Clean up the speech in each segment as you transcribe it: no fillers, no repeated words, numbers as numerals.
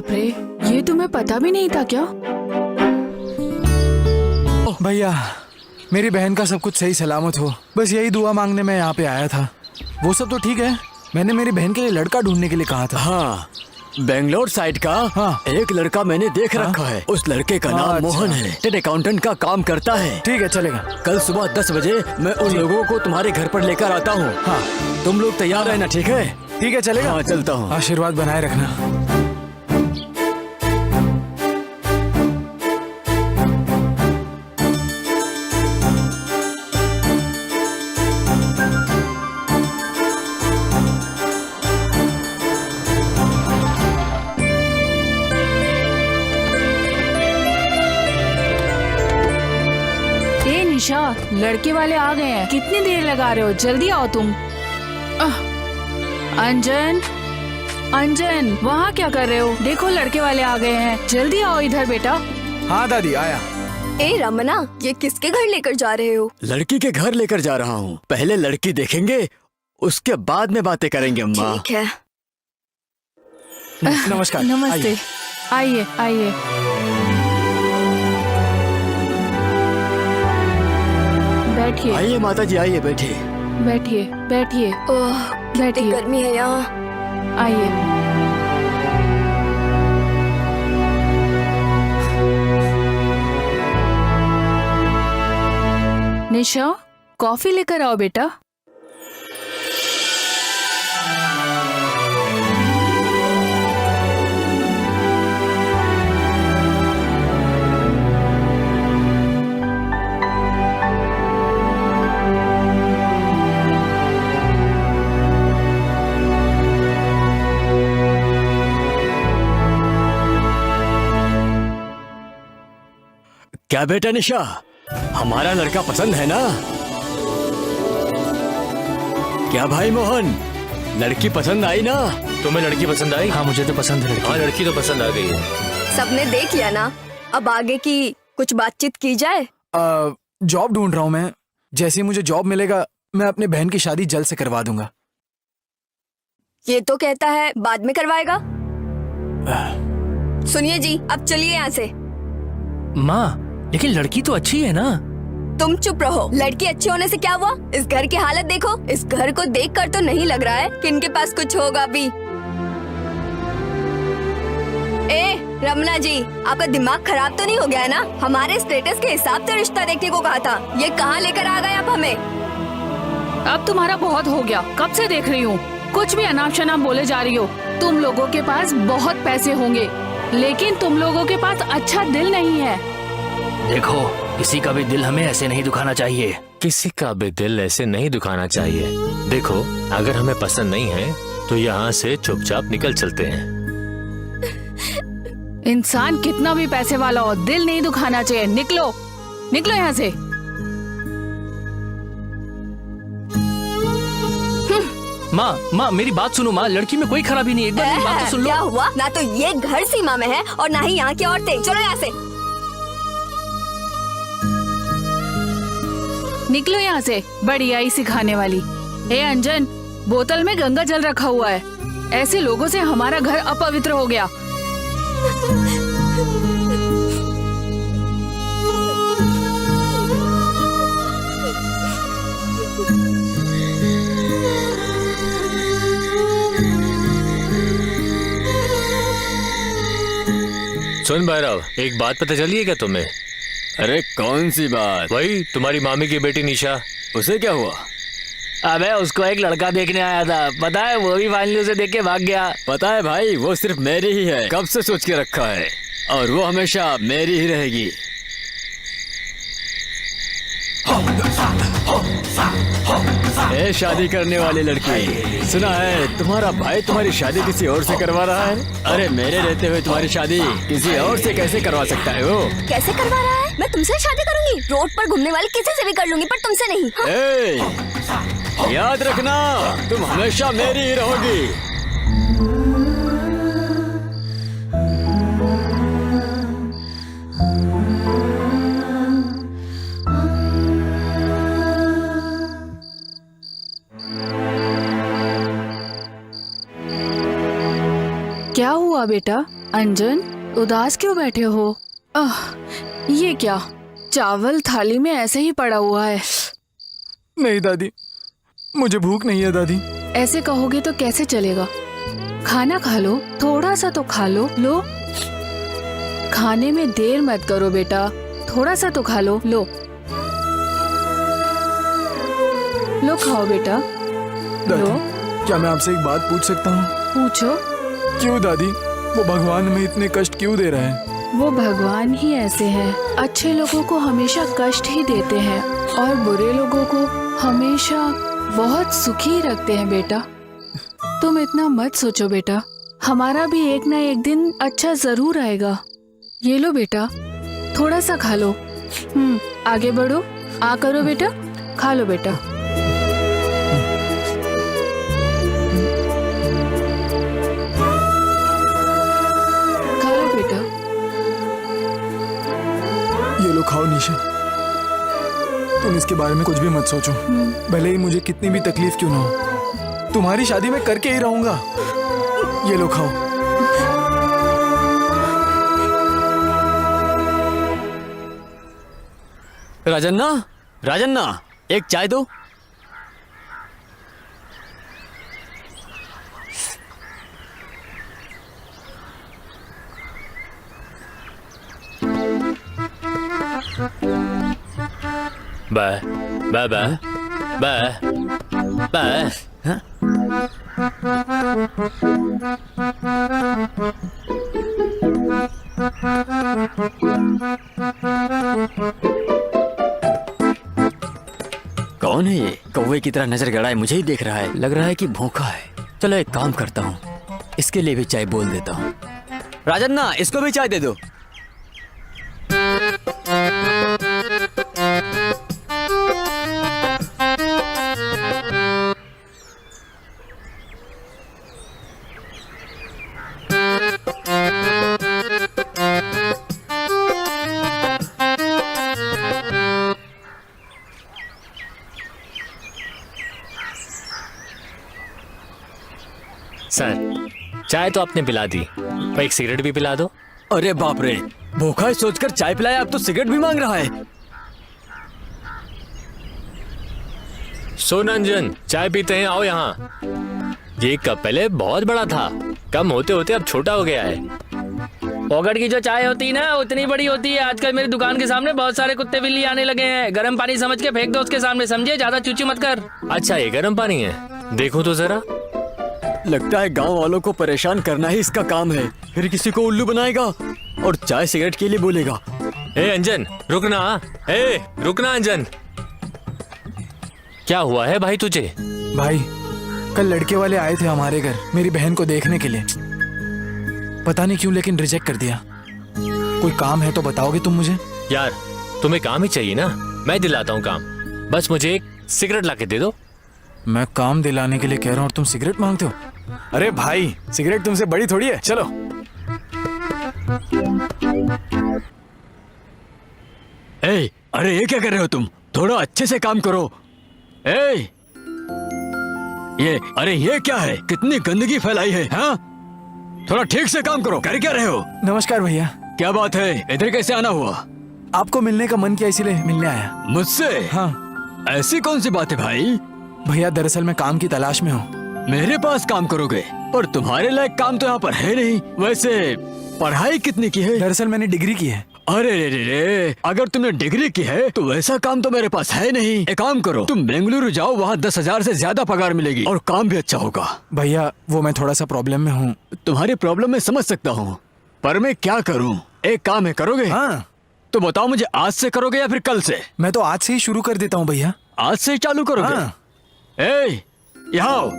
बाप रे, ये तुम्हें पता भी नहीं था क्या? भैया, मेरी बहन का सब कुछ सही सलामत हो, बस यही दुआ मांगने मैं यहाँ पे आया था। वो सब तो ठीक है, मैंने मेरी बहन के लिए लड़का ढूंढने के लिए कहा था। हाँ, बेंगलोर साइड का एक लड़का मैंने देख रखा है। उस लड़के का नाम मोहन है, टेट अकाउंटेंट का काम करता है। ठीक है, चलेगा। कल सुबह 10 बजे मैं उन लोगों को तुम्हारे घर पर लेकर आता हूँ। हाँ, तुम लोग तैयार रहना, ठीक है? ठीक है, चलेगा। हाँ, चलता हूँ। आशीर्वाद बनाए रखना। निशा, लड़के वाले आ गए हैं। कितनी देर लगा रहे हो? जल्दी आओ तुम। अंजन, अंजन, वहाँ क्या कर रहे हो? देखो लड़के वाले आ गए हैं, जल्दी आओ इधर बेटा। हाँ दादी, आया। ए रमना, ये किसके घर लेकर जा रहे हो? लड़की के घर लेकर जा रहा हूँ। पहले लड़की देखेंगे, उसके बाद में बातें करेंगे अम्मा। ठीक है। नमस्कार। नमस्ते। आइए आइए। बैठिए। आइए माता जी, आइए, बैठिए। बैठिए बैठिए। ओह, कितनी बैठिए। गर्मी है यहाँ। आइए। निशा, कॉफी लेकर आओ बेटा। क्या बेटा निशा, हमारा लड़का पसंद है ना? क्या भाई मोहन, लड़की पसंद आई ना? तुम्हें लड़की पसंद आई? हाँ, मुझे तो पसंद है। हाँ, लड़की तो पसंद आ गई है। सबने देख लिया ना, अब आगे की कुछ बातचीत की जाए। जॉब ढूंढ रहा हूँ मैं। जैसे ही मुझे जॉब मिलेगा, मैं अपने बहन की शादी जल्द से करवा दूंगा। ये तो कहता है बाद में करवाएगा। सुनिए जी, अब चलिए यहाँ से। माँ, लेकिन लड़की तो अच्छी है ना? तुम चुप रहो। लड़की अच्छी होने से क्या हुआ? इस घर की हालत देखो। इस घर को देखकर तो नहीं लग रहा है कि इनके पास कुछ होगा भी। ए रमना जी, आपका दिमाग खराब तो नहीं हो गया है ना? हमारे स्टेटस के हिसाब से रिश्ता देखने को कहा था, ये कहाँ लेकर आ गए आप हमें? अब तुम्हारा बहुत हो गया, कब से देख रही हूँ। कुछ भी अनाप शनाप बोले जा रही हो। तुम लोगों के पास बहुत पैसे होंगे, लेकिन तुम लोगों के पास अच्छा दिल नहीं है। देखो, किसी का भी दिल हमें ऐसे नहीं दुखाना चाहिए। किसी का भी दिल ऐसे नहीं दुखाना चाहिए। देखो, अगर हमें पसंद नहीं है तो यहाँ से चुपचाप निकल चलते हैं। इंसान कितना भी पैसे वाला हो, दिल नहीं दुखाना चाहिए। निकलो, निकलो यहाँ से। माँ, मेरी बात सुनो माँ, लड़की में कोई खराबी नहीं है। एक बार मेरी बात तो सुन लो। क्या हुआ? ना तो ये घर सीमा में है और ना ही यहाँ की औरतें। चलो यहाँ से। निकलो यहाँ से, बड़ी आई सिखाने वाली। ए अंजन, बोतल में गंगा जल रखा हुआ है। ऐसे लोगों से हमारा घर अपवित्र हो गया। सुन भैरव, एक बात पता चली है क्या तुम्हें? अरे कौन सी बात? वही तुम्हारी मामी की बेटी निशा। उसे क्या हुआ? अबे उसको एक लड़का देखने आया था, पता है? वो भी फाइनली उसे देख के भाग गया। पता है भाई, वो सिर्फ मेरी ही है, कब से सोच के रखा है, और वो हमेशा मेरी ही रहेगी। ए शादी करने वाली लड़की, सुना है तुम्हारा भाई तुम्हारी शादी किसी और से करवा रहा है? अरे मेरे रहते हुए तुम्हारी शादी किसी और से कैसे करवा सकता है वो? कैसे करवा रहा है? मैं तुमसे शादी करूंगी? रोड पर घूमने वाले किसी से भी कर लूंगी, पर तुमसे नहीं। हाँ? ए, याद रखना, तुम हमेशा मेरी ही रहोगी। क्या हुआ बेटा? अंजन, उदास क्यों बैठे हो? ये क्या? चावल थाली में ऐसे ही पड़ा हुआ है। नहीं दादी, मुझे भूख नहीं है दादी। ऐसे कहोगे तो कैसे चलेगा? खाना खा लो, थोड़ा सा तो खा लो। लो, खाने में देर मत करो बेटा, थोड़ा सा तो खा लो। लो लो, खाओ बेटा। दादी, लो, क्या मैं आपसे एक बात पूछ सकता हूँ? पूछो। क्यों दादी, वो भगवान हमें इतने कष्ट क्यों दे रहे हैं? वो भगवान ही ऐसे हैं, अच्छे लोगों को हमेशा कष्ट ही देते हैं और बुरे लोगों को हमेशा बहुत सुखी रखते हैं बेटा। तुम इतना मत सोचो बेटा, हमारा भी एक ना एक दिन अच्छा जरूर आएगा। ये लो बेटा, थोड़ा सा खा लो। आगे बढ़ो, आ करो बेटा, खा लो बेटा। खा लो बेटा। ये लो, खाओ निशा। तुम इसके बारे में कुछ भी मत सोचो, भले ही मुझे कितनी भी तकलीफ क्यों ना हो। तुम्हारी शादी में करके ही रहूंगा। ये लो, खाओ। राजन्ना, राजन्ना, एक चाय दो। Bye bye bye bye bye. कौन है ये? कौवे की तरह नजर गड़ाए मुझे ही देख रहा है। लग रहा है कि भूखा है। चलो एक काम करता हूँ, इसके लिए भी चाय बोल देता हूँ। राजन्ना, इसको भी चाय दे दो। सर, चाय तो आपने पिला दी, पर एक सिगरेट भी पिला दो। अरे बाप रे, भूखा है सोचकर चाय पिलाया, अब तो सिगरेट भी मांग रहा है। सुन अंजन, चाय पीते हैं, आओ यहाँ। ये कप पहले बहुत बड़ा था, कम होते होते अब छोटा हो गया है। पॉकेट की जो चाय होती है ना, उतनी बड़ी होती है। आजकल मेरी दुकान के सामने बहुत सारे कुत्ते बिल्ली आने लगे हैं। गर्म पानी समझ के फेंक दो उसके सामने, समझे? ज्यादा चूची मत कर। अच्छा, ये गर्म पानी है, देखो तो जरा। लगता है गांव वालों को परेशान करना ही इसका काम है। फिर किसी को उल्लू बनाएगा और चाय सिगरेट के लिए बोलेगा। ए अंजन, रुकना। रुकना अंजन। क्या हुआ है भाई तुझे? भाई, कल लड़के वाले आए थे हमारे घर मेरी बहन को देखने के लिए। पता नहीं क्यों, लेकिन रिजेक्ट कर दिया। कोई काम है तो बताओगे तुम मुझे? यार, तुम्हें काम ही चाहिए ना, मैं दिलाता हूँ काम। बस मुझे एक सिगरेट लाके दे दो। मैं काम दिलाने के लिए कह रहा हूँ और तुम सिगरेट मांगते हो? अरे भाई, सिगरेट तुमसे बड़ी थोड़ी है। चलो। अरे ये क्या कर रहे हो तुम? थोड़ा अच्छे से काम करो। ये क्या है? कितनी गंदगी फैलाई है, हाँ? थोड़ा ठीक से काम करो। कर क्या रहे हो? नमस्कार भैया। क्या बात है, इधर कैसे आना हुआ? आपको मिलने का मन किया, इसीलिए मिलने आया। मुझसे? हाँ ऐसी कौन सी बात है भाई? भैया, दरअसल मैं काम की तलाश में हूँ। मेरे पास काम करोगे? पर तुम्हारे लायक काम तो यहाँ पर है नहीं। वैसे पढ़ाई कितनी की है? दरअसल मैंने डिग्री की है। अरे रे, अगर तुमने डिग्री की है तो वैसा काम तो मेरे पास है नहीं। एक काम करो, तुम बेंगलुरु जाओ, वहाँ 10,000 से ज्यादा पगार मिलेगी और काम भी अच्छा होगा। भैया, वो मैं थोड़ा सा प्रॉब्लम में हूँ। तुम्हारी प्रॉब्लम मैं समझ सकता हूँ, पर मैं क्या करूँ? एक काम है, करोगे? हाँ। तो बताओ मुझे, आज से करोगे या फिर कल से? मैं तो आज से ही शुरू कर देता हूँ भैया। आज से चालू करोगे? हाँ। यहाँ आओ,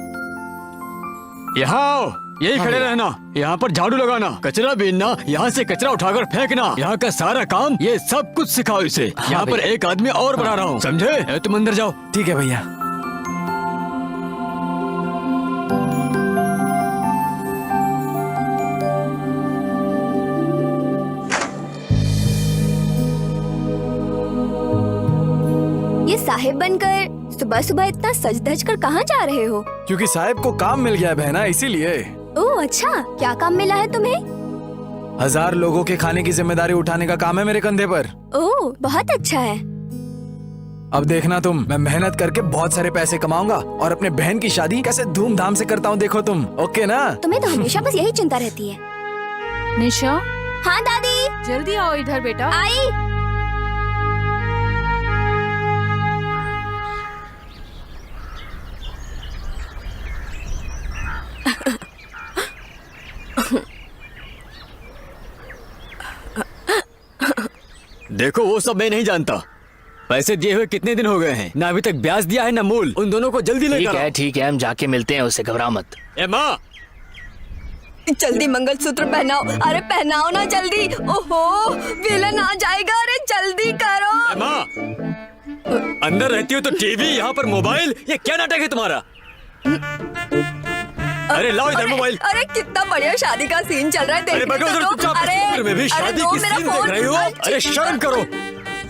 यहाँ आओ, यही खड़े रहना। यहाँ पर झाड़ू लगाना, कचरा बीनना, यहाँ से कचरा उठाकर फेंकना, यहाँ का सारा काम, ये सब कुछ सिखाओ इसे। यहाँ पर एक आदमी और बढ़ा रहा हूँ, समझे? तुम अंदर जाओ। ठीक है भैया। ये साहिब बनकर सुबह सुबह इतना सज धज कर कहाँ जा रहे हो? क्योंकि साहब को काम मिल गया है बहना, इसीलिए। ओह अच्छा, क्या काम मिला है तुम्हें? 1000 लोगों के खाने की जिम्मेदारी उठाने का काम है मेरे कंधे पर। ओह, बहुत अच्छा है। अब देखना तुम, मैं मेहनत करके बहुत सारे पैसे कमाऊंगा और अपने बहन की शादी कैसे धूमधाम से करता हूँ, देखो तुम। ओके ना? तुम्हें तो हमेशा बस यही चिंता रहती है। निशा, हाँ दादी, जल्दी आओ इधर बेटा। आई। देखो वो सब मैं नहीं जानता। पैसे दिए हुए कितने दिन हो गए हैं, ना अभी तक ब्याज दिया है ना मूल। उन दोनों को जल्दी लेकर आओ। ठीक है, हम जाके मिलते हैं उससे, घबरा मत। ए माँ, जल्दी मंगलसूत्र पहनाओ। अरे पहनाओ ना जल्दी। ओहो, विलन आ जाएगा। अरे जल्दी करो। ए माँ, अंदर रहती हो तो टीवी, यहाँ पर मोबाइल, ये क्या नाटक है तुम्हारा? अरे लाओ इधर मोबाइल। अरे कितना बढ़िया शादी का सीन चल रहा है, अरे देखने बैठो तो उधर दो। चुपचाप। अरे इस उम्र में भी शादी दो की मेरा सीन देख फोन। रही हो? अरे शर्म करो,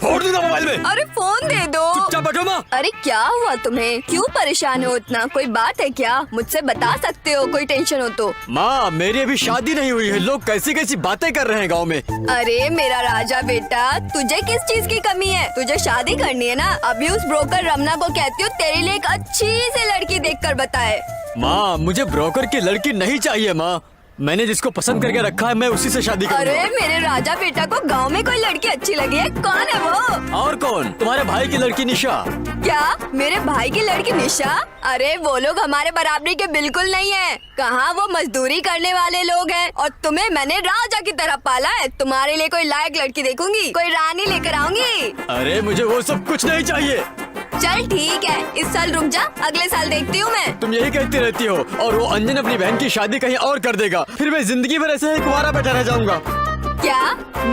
फोड़ दूंगा मोबाइल में। अरे फोन दे दो। चुपचाप बैठो माँ। अरे क्या हुआ तुम्हें, क्यों परेशान हो इतना? कोई बात है क्या? मुझसे बता सकते हो, कोई टेंशन हो तो। माँ, मेरी अभी शादी नहीं हुई है, लोग कैसी कैसी बातें कर रहे हैं गाँव में। अरे मेरा राजा बेटा, तुझे किस चीज की कमी है? तुझे शादी करनी है ना? अभी उस ब्रोकर रमना को कहती हूँ तेरे लिए एक अच्छी सी लड़की देखकर बताए। माँ, मुझे ब्रोकर की लड़की नहीं चाहिए माँ, मैंने जिसको पसंद करके रखा है मैं उसी से शादी करूंगा। अरे मेरे राजा बेटा को गांव में कोई लड़की अच्छी लगी है? कौन है वो? और कौन? तुम्हारे भाई की लड़की निशा। क्या मेरे भाई की लड़की निशा? अरे वो लोग हमारे बराबरी के बिल्कुल नहीं है। कहाँ, वो मजदूरी करने वाले लोग हैं और तुम्हें मैंने राजा की तरह पाला है। तुम्हारे लिए कोई लायक लड़की देखूंगी, कोई रानी लेकर आऊंगी। अरे मुझे वो सब कुछ नहीं चाहिए। चल ठीक है, इस साल रुक जा, अगले साल देखती हूँ मैं। तुम यही कहती रहती हो और वो अंजन अपनी बहन की शादी कहीं और कर देगा, फिर मैं जिंदगी भर ऐसे ही कुंवारा बैठा रह जाऊंगा। क्या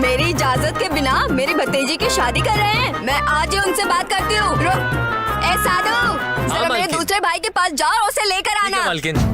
मेरी इजाजत के बिना मेरी भतीजी की शादी कर रहे हैं? मैं आज ही उनसे बात करती हूँ। रुक, ए साधु, जरा मेरे मालकिन। दूसरे भाई के पास जाओ और उसे लेकर आना। मालकिन।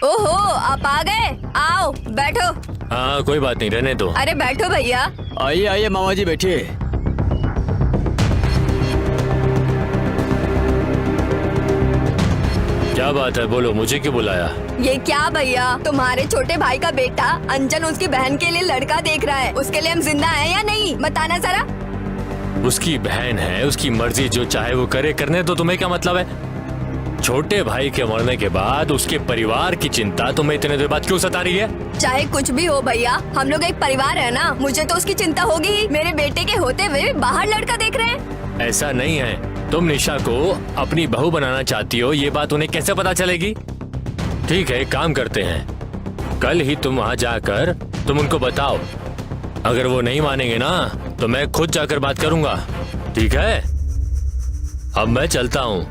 ओहो, आप आ गए? आओ बैठो। हाँ कोई बात नहीं, रहने दो। अरे बैठो भैया। आइए आइए मामा जी बैठिए। क्या बात है, बोलो, मुझे क्यों बुलाया? ये क्या भैया, तुम्हारे छोटे भाई का बेटा अंजन उसकी बहन के लिए लड़का देख रहा है। उसके लिए हम जिंदा हैं या नहीं, बताना जरा। उसकी बहन है, उसकी मर्जी, जो चाहे वो करे। करने तो तुम्हें क्या मतलब है? छोटे भाई के मरने के बाद उसके परिवार की चिंता तुम्हें इतने देर बाद क्यों सता रही है? चाहे कुछ भी हो भैया, हम लोग एक परिवार है ना। मुझे तो उसकी चिंता होगी ही। मेरे बेटे के होते हुए भी बाहर लड़का देख रहे हैं। ऐसा नहीं है, तुम निशा को अपनी बहू बनाना चाहती हो, ये बात उन्हें कैसे पता चलेगी? ठीक है, एक काम करते हैं, कल ही तुम वहाँ जाकर तुम उनको बताओ। अगर वो नहीं मानेंगे ना तो मैं खुद जाकर बात करूंगा, ठीक है? अब मैं चलता हूँ।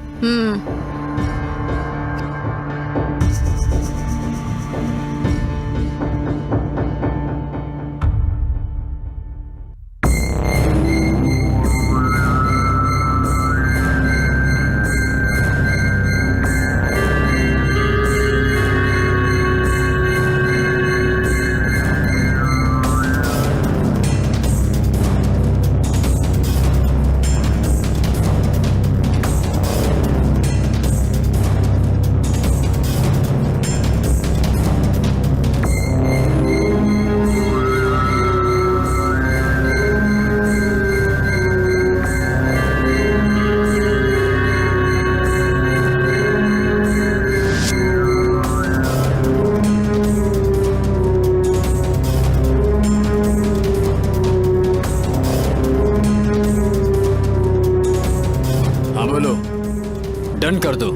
डन कर दो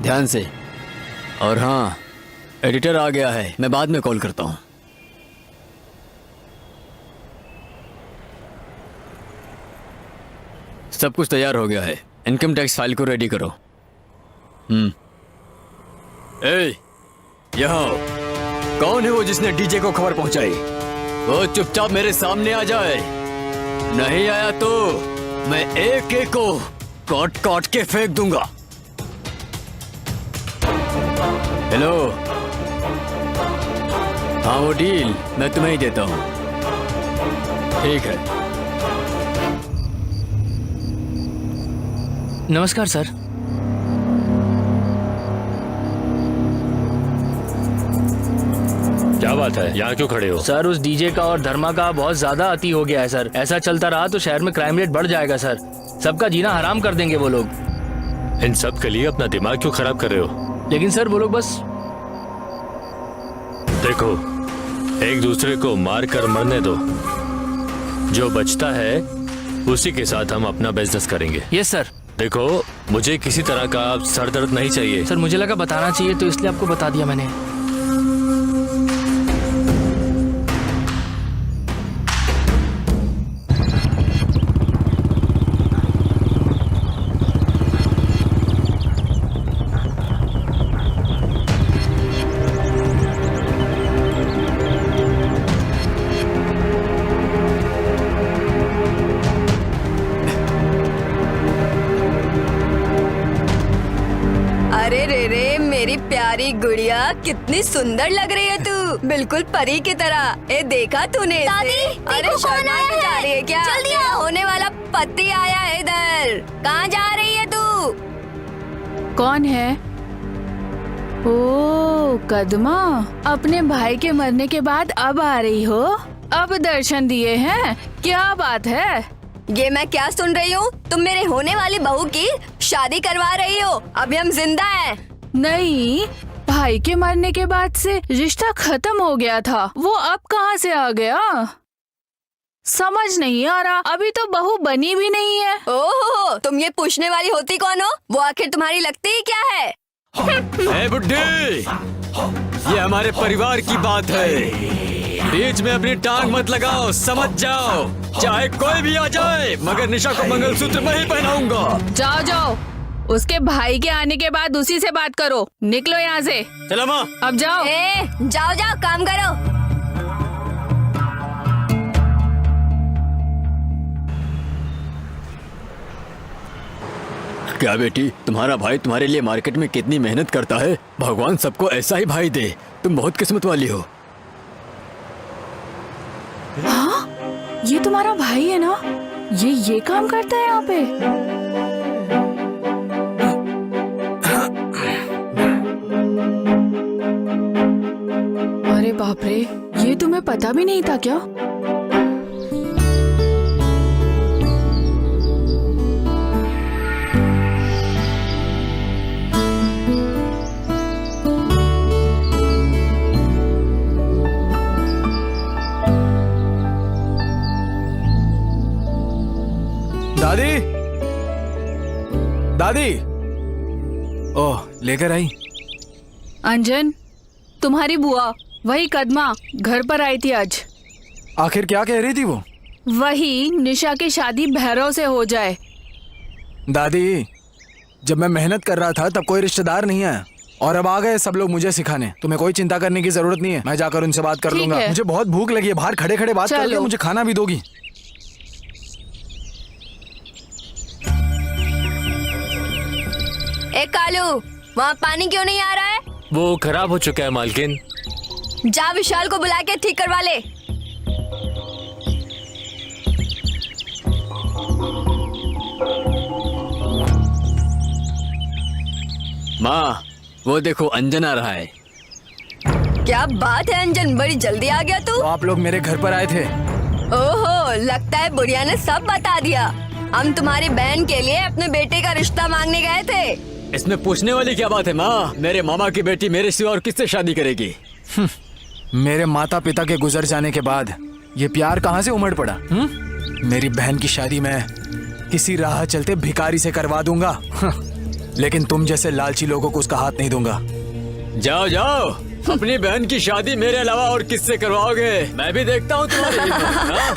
ध्यान से। और हाँ, एडिटर आ गया है, मैं बाद में कॉल करता हूँ। सब कुछ तैयार हो गया है, इनकम टैक्स फाइल को रेडी करो। ए, यहाँ कौन है वो जिसने डीजे को खबर पहुंचाई? वो चुपचाप मेरे सामने आ जाए। नहीं आया तो मैं एक एक को काट काट के फेंक दूंगा। हेलो, हाँ वो डील मैं तुम्हें ही देता हूँ। ठीक है। नमस्कार सर। क्या बात है, यहाँ क्यों खड़े हो? सर उस डीजे का और धर्मा का बहुत ज्यादा अति हो गया है सर। ऐसा चलता रहा तो शहर में क्राइम रेट बढ़ जाएगा सर। सबका जीना हराम कर देंगे वो लोग। इन सब के लिए अपना दिमाग क्यों खराब कर रहे हो? लेकिन सर वो लोग बस देखो, एक दूसरे को मार कर मरने दो। जो बचता है उसी के साथ हम अपना बिजनेस करेंगे। Yes sir. देखो, मुझे किसी तरह का सर दर्द नहीं चाहिए। सर मुझे लगा बताना चाहिए तो इसलिए आपको बता दिया मैंने। अरे रे रे मेरी प्यारी गुड़िया, कितनी सुंदर लग रही है तू, बिल्कुल परी की तरह। ए देखा तूने इसे? दादी, अरे देखो कौन शर्मा आया क्यों जा है? रही है क्या? जल्दी तेरा आओ। होने वाला पति आया है इधर। कहाँ जा रही है तू? कौन है? ओ कदमा, अपने भाई के मरने के बाद अब आ रही हो? अब दर्शन दिए हैं? क्या बात है? ये मैं क्या सुन रही हूँ? तुम मेरे होने वाली बहू की शादी करवा रही हो? अभी हम जिंदा हैं। नहीं, भाई के मरने के बाद से रिश्ता खत्म हो गया था। वो अब कहाँ से आ गया? समझ नहीं आ रहा। अभी तो बहू बनी भी नहीं है। ओहो, तुम ये पूछने वाली होती कौन हो? वो आखिर तुम्हारी लगती ही क्या है? ए बुड्ढी, ये हमारे परिवार की बात है। बीच में अपनी टांग मत लगाओ, समझ जाओ। चाहे कोई भी आ जाए, मगर निशा को मंगलसूत्र मैं ही पहनाऊंगा। जाओ जाओ, उसके भाई के आने के बाद उसी से बात करो। निकलो यहाँ से। चलो माँ। अब जाओ। जाओ जाओ, काम करो। क्या बेटी, तुम्हारा भाई तुम्हारे लिए मार्केट में कितनी मेहनत करता है। भगवान सबको ऐसा ही भाई दे। तुम बहुत किस्मत वाली हो। हाँ, ये तुम्हारा भाई है ना? ये काम करता है यहाँ पे? अरे बाप रे, ये तुम्हें पता भी नहीं था क्या? दादी, दादी। ओह, लेकर आई? अंजन, तुम्हारी बुआ, वही कदमा, घर पर आई थी आज। आखिर क्या कह रही थी वो? वही निशा की शादी भैरव से हो जाए। दादी, जब मैं मेहनत कर रहा था तब कोई रिश्तेदार नहीं आया और अब आ गए सब लोग मुझे सिखाने। तुम्हें कोई चिंता करने की जरूरत नहीं है। मैं जाकर उनसे बात कर ठीक लूंगा। है। मुझे बहुत भूख लगी है। बाहर खड़े खड़े बात चलो। करके मुझे खाना भी दोगी? ए कालू, वहाँ पानी क्यों नहीं आ रहा है? वो खराब हो चुका है मालकिन। जा विशाल को बुला के ठीक करवा ले। माँ, वो देखो अंजन आ रहा है। क्या बात है अंजन, बड़ी जल्दी आ गया तू। तो आप लोग मेरे घर पर आए थे? ओहो, लगता है बुढ़िया ने सब बता दिया। हम तुम्हारी बहन के लिए अपने बेटे का रिश्ता मांगने गए थे। इसमें पूछने वाली क्या बात है माँ? मेरे मामा की बेटी मेरे सिवा और किससे शादी करेगी? मेरे माता पिता के गुजर जाने के बाद ये प्यार कहाँ से उमड़ पड़ा? मेरी बहन की शादी मैं किसी राह चलते भिखारी से करवा दूंगा। लेकिन तुम जैसे लालची लोगों को उसका हाथ नहीं दूंगा। जाओ जाओ, अपनी बहन की शादी मेरे अलावा और किससे करवाओगे? मैं भी देखता हूँ तुम्हारी हिम्मत, हाँ?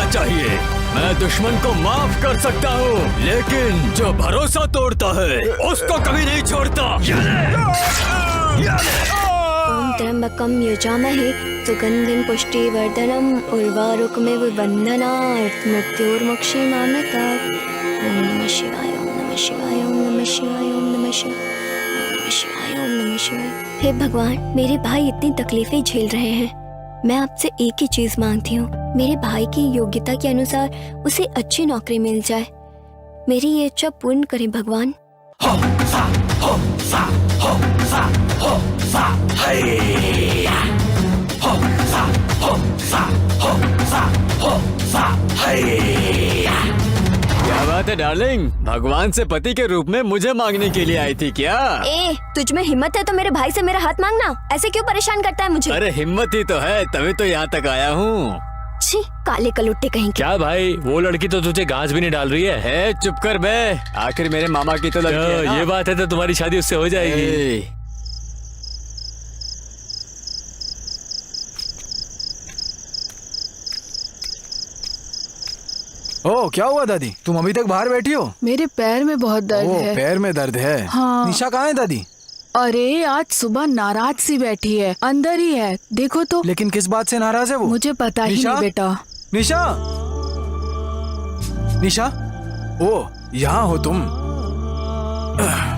होना चाहिए। मैं दुश्मन को माफ कर सकता हूँ, लेकिन जो भरोसा तोड़ता है उसको कभी नहीं छोड़ता। ओम त्र्यंबकम यजामहे सुगंधिं पुष्टिवर्धनम् उर्वारुकमिव बन्धनात् मृत्योर्मुक्षीमामृतात्। ओम नमः शिवाय, ओम नमः शिवाय, ओम नमः शिवाय, ओम नमः शिवाय, ओम नमः शिवाय, ओम नमः शिवाय। हे भगवान, मेरे भाई इतनी तकलीफें झेल रहे हैं। मैं आपसे एक ही चीज मांगती हूँ, मेरे भाई की योग्यता के अनुसार उसे अच्छी नौकरी मिल जाए। मेरी ये इच्छा पूर्ण करें भगवान। क्या बात है डार्लिंग, भगवान से पति के रूप में मुझे मांगने के लिए आई थी क्या? ए, तुझ में हिम्मत है तो मेरे भाई से मेरा हाथ मांगना। ऐसे क्यों परेशान करता है मुझे? अरे हिम्मत ही तो है, तभी तो यहाँ तक आया हूँ। छी, काले कलुट्टे कहीं के। क्या भाई, वो लड़की तो तुझे घास भी नहीं डाल रही है। चुप कर बे, आखिर मेरे मामा की तो लड़की है ना। ये बात है तो तुम्हारी शादी उससे हो जाएगी। ए, ओ क्या हुआ दादी, तुम अभी तक बाहर बैठी हो? मेरे पैर में बहुत दर्द ओ है। पैर में दर्द है। हाँ। निशा कहाँ है दादी? अरे आज सुबह नाराज सी बैठी है, अंदर ही है, देखो तो। लेकिन किस बात से नाराज है वो? मुझे पता ही निशा? नहीं बेटा। निशा, निशा, ओ यहाँ हो तुम?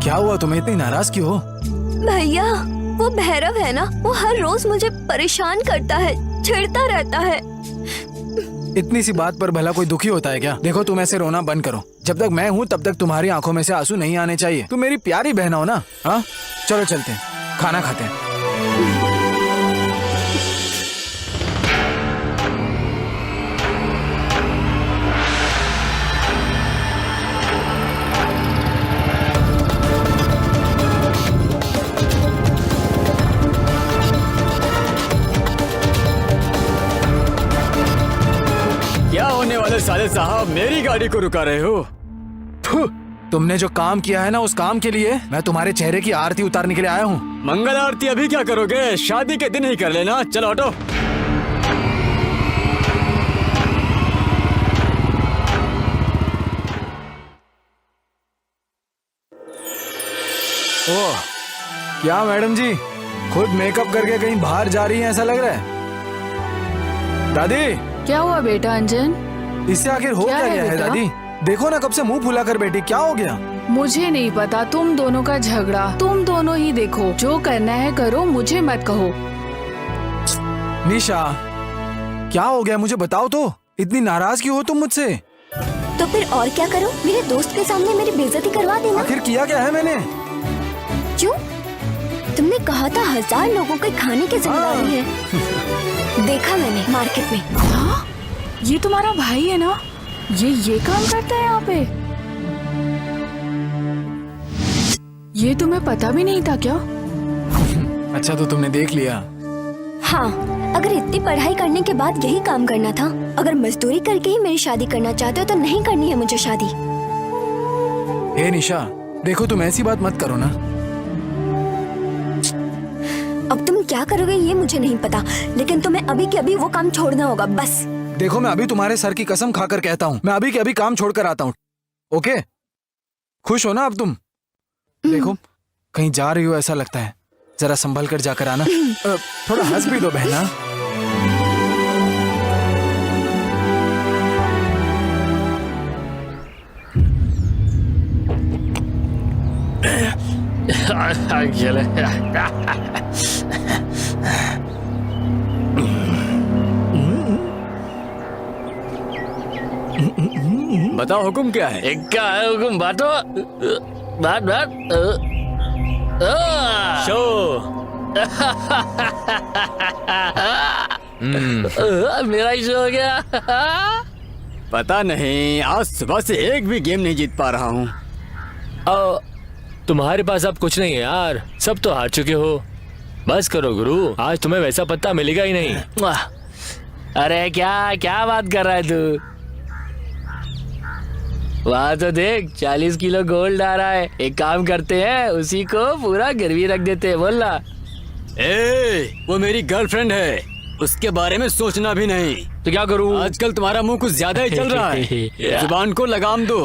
क्या हुआ, तुम्हें इतनी नाराज क्यों हो? भैया, वो भैरव है ना, वो हर रोज मुझे परेशान करता है, चिढ़ता रहता है। इतनी सी बात पर भला कोई दुखी होता है क्या? देखो तुम ऐसे रोना बंद करो। जब तक मैं हूँ तब तक तुम्हारी आंखों में से आंसू नहीं आने चाहिए। तुम मेरी प्यारी बहन हो ना। हाँ चलो चलते हैं, खाना खाते हैं। क्या होने वाले साले साहब, मेरी गाड़ी को रुका रहे हो? थू, तुमने जो काम किया है ना, उस काम के लिए मैं तुम्हारे चेहरे की आरती उतारने के लिए आया हूँ। मंगल आरती अभी क्या करोगे? शादी के दिन ही कर लेना। चलो हटो। ओह क्या मैडम जी, खुद मेकअप करके कहीं बाहर जा रही हैं ऐसा लग रहा है। दादी, क्या हुआ बेटा अंजन? इससे आखिर हो क्या क्या है गया है बेटा? दादी? देखो ना कब से मुंह फुला कर बैठी, क्या हो गया? मुझे नहीं पता, तुम दोनों का झगड़ा तुम दोनों ही देखो। जो करना है करो, मुझे मत कहो। निशा क्या हो गया, मुझे बताओ तो। इतनी नाराज क्यों हो तुम मुझसे? तो फिर और क्या करो, मेरे दोस्त के सामने मेरी बेइज्जती करवा देना। आखिर किया क्या है मैंने? क्यों? तुमने कहा था 1000 लोगों के खाने की जिम्मेदारी है। देखा मैंने मार्केट में। हाँ? ये तुम्हारा भाई है ना? ये काम करता है यहाँ पे? ये तुम्हें पता भी नहीं था क्या? अच्छा तो तुमने देख लिया। हाँ, अगर इतनी पढ़ाई करने के बाद यही काम करना था, अगर मजदूरी करके ही मेरी शादी करना चाहते हो तो नहीं करनी है मुझे शादी। हे निशा, देखो तुम ऐसी बात मत करो ना। अब तुम क्या करोगे ये मुझे नहीं पता, लेकिन तुम्हें अभी के अभी वो काम छोड़ना होगा, बस। देखो मैं अभी तुम्हारे सर की कसम खाकर कहता हूँ, मैं अभी के अभी काम छोड़कर आता हूँ। ओके, खुश हो ना अब तुम? देखो कहीं जा रही हो ऐसा लगता है, जरा संभल कर जाकर आना। थोड़ा हंस भी दो बहना। बताओ हुक्म क्या है? क्या है हुक्म? बांटो, बात बात। शो मेरा ही शो हो गया। पता नहीं, आज सुबह से एक भी गेम नहीं जीत पा रहा हूँ। तुम्हारे पास अब कुछ नहीं है यार, सब तो हार चुके हो। बस करो गुरु, आज तुम्हें वैसा पत्ता मिलेगा ही नहीं। अरे क्या क्या बात कर रहा है तू? वहाँ तो देख 40 किलो गोल्ड आ रहा है। एक काम करते हैं, उसी को पूरा गिरवी रख देते हैं। बोल ना। वो मेरी गर्लफ्रेंड है, उसके बारे में सोचना भी नहीं। तो क्या करूं? आजकल तुम्हारा मुंह कुछ ज्यादा ही चल रहा है। जुबान को लगाम दो।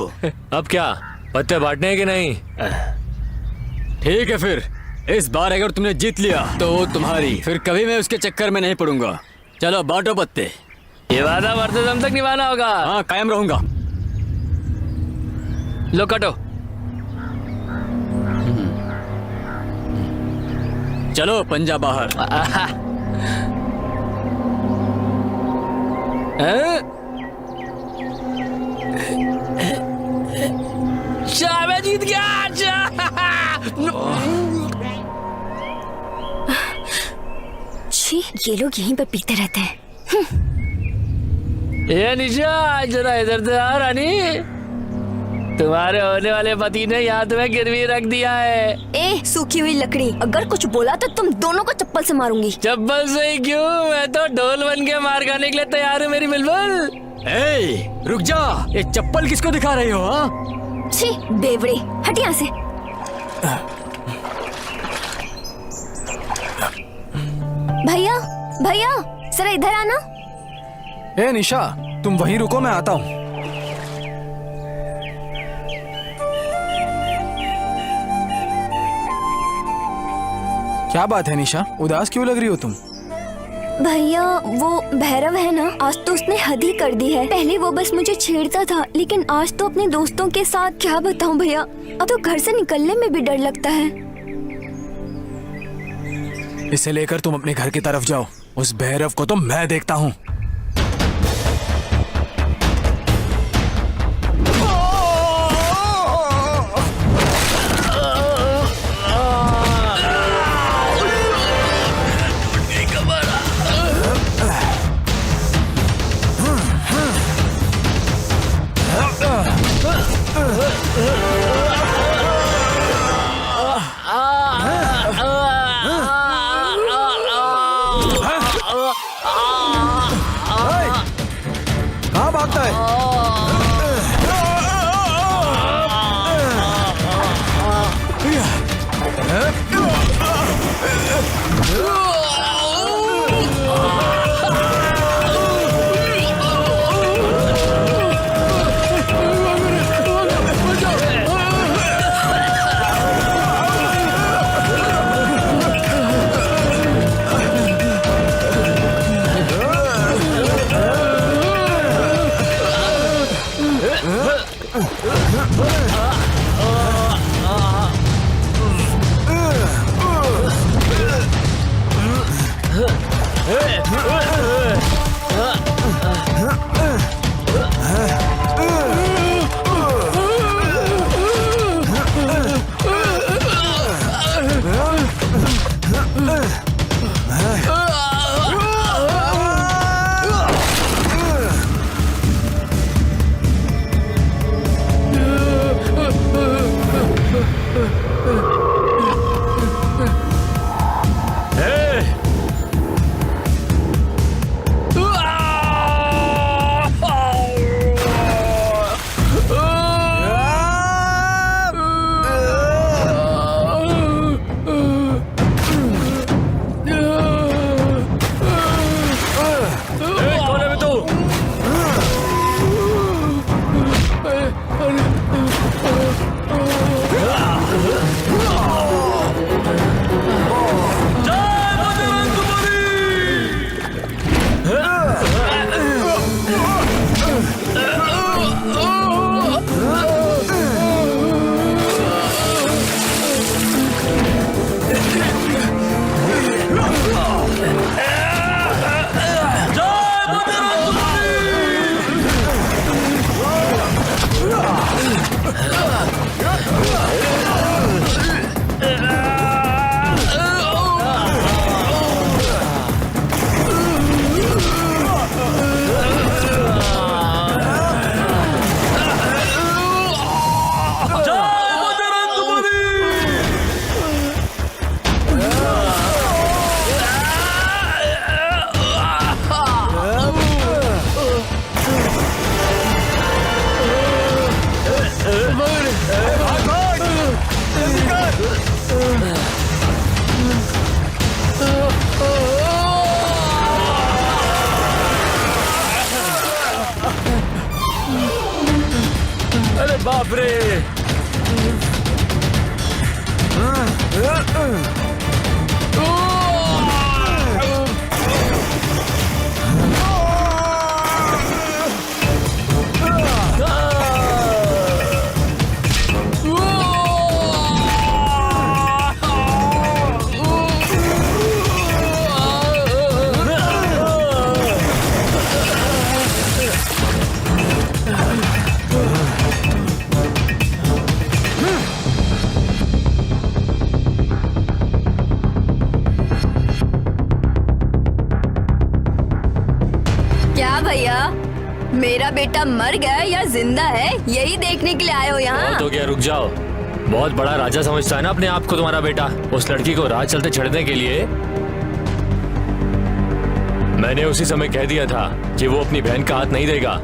अब क्या पत्ते बांटने हैं कि नहीं? ठीक है फिर, इस बार अगर तुमने जीत लिया तो वो तुम्हारी, फिर कभी मैं उसके चक्कर में नहीं पड़ूंगा। चलो बांटो पत्ते। ये वादा मरते दम तक निभाना होगा। हाँ, कायम रहूंगा। लो कटो। चलो पंजा बाहर। शाह मैं जीत गया। छी, ये लोग यहीं पर पीते रहते हैं। ये निशा जरा इधर से आ रानी। तुम्हारे होने वाले पति ने यहाँ तुम्हें गिरवी रख दिया है। ए सूखी हुई लकड़ी, अगर कुछ बोला तो तुम दोनों को चप्पल से मारूंगी। चप्पल से ही क्यों, मैं तो ढोल बन के मार खाने के लिए तैयार हूँ मेरी बिल्कुल। ए, रुक जा। ये चप्पल किसको दिखा रही हो? हाँ, छी बेवड़े, हट यहाँ से। भैया भैया जरा इधर आना। ए निशा, तुम वहीं रुको, मैं आता हूँ। क्या बात है निशा, उदास क्यों लग रही हो तुम? भैया वो भैरव है ना, आज तो उसने हद ही कर दी है। पहले वो बस मुझे छेड़ता था, लेकिन आज तो अपने दोस्तों के साथ, क्या बताऊं भैया, अब तो घर से निकलने में भी डर लगता है। इसे लेकर तुम अपने घर की तरफ जाओ, उस भैरव को तो मैं देखता हूँ। कहाँ भागता है? बाप रे। क्या भैया, मेरा बेटा मर गया या जिंदा है, यही देखने के लिए आए हो यहाँ? बहुत हो गया, रुक जाओ। बहुत बड़ा राजा समझता है ना अपने आप को तुम्हारा बेटा। उस लड़की को राह चलते छड़ने के लिए मैंने उसी समय कह दिया था कि वो अपनी बहन का हाथ नहीं देगा।